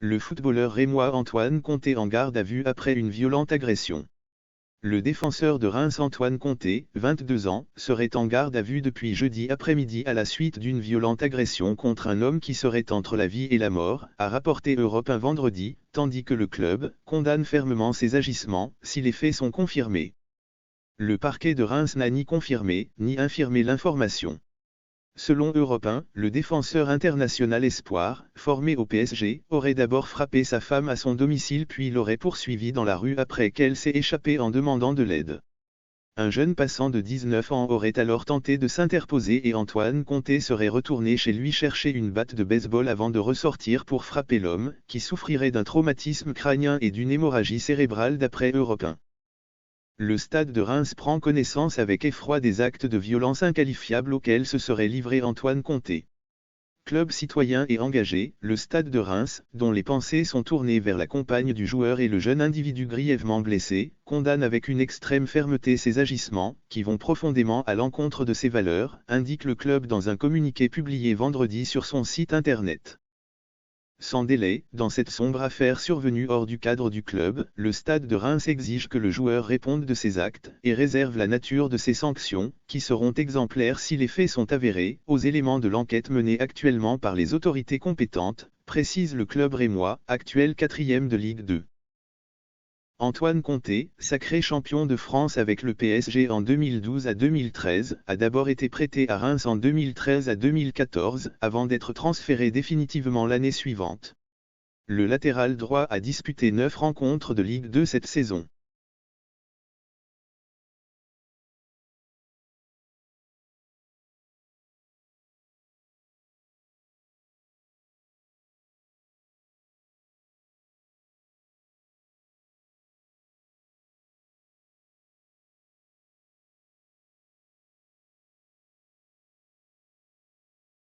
Le footballeur rémois Antoine Conté en garde à vue après une violente agression. Le défenseur de Reims Antoine Conté, 22 ans, serait en garde à vue depuis jeudi après-midi à la suite d'une violente agression contre un homme qui serait entre la vie et la mort, a rapporté Europe 1 vendredi, tandis que le club condamne fermement ces agissements, si les faits sont confirmés. Le parquet de Reims n'a ni confirmé, ni infirmé l'information. Selon Europe 1, le défenseur international espoir, formé au PSG, aurait d'abord frappé sa femme à son domicile puis l'aurait poursuivie dans la rue après qu'elle s'est échappée en demandant de l'aide. Un jeune passant de 19 ans aurait alors tenté de s'interposer et Antoine Conté serait retourné chez lui chercher une batte de baseball avant de ressortir pour frapper l'homme, qui souffrirait d'un traumatisme crânien et d'une hémorragie cérébrale d'après Europe 1. Le stade de Reims prend connaissance avec effroi des actes de violence inqualifiables auxquels se serait livré Antoine Conté. Club citoyen et engagé, le stade de Reims, dont les pensées sont tournées vers la compagne du joueur et le jeune individu grièvement blessé, condamne avec une extrême fermeté ces agissements, qui vont profondément à l'encontre de ses valeurs, indique le club dans un communiqué publié vendredi sur son site internet. Sans délai, dans cette sombre affaire survenue hors du cadre du club, le stade de Reims exige que le joueur réponde de ses actes, et réserve la nature de ses sanctions, qui seront exemplaires si les faits sont avérés, aux éléments de l'enquête menée actuellement par les autorités compétentes, précise le club rémois, actuel 4e de Ligue 2. Antoine Conté, sacré champion de France avec le PSG en 2012 à 2013, a d'abord été prêté à Reims en 2013 à 2014, avant d'être transféré définitivement l'année suivante. Le latéral droit a disputé 9 rencontres de Ligue 2 cette saison.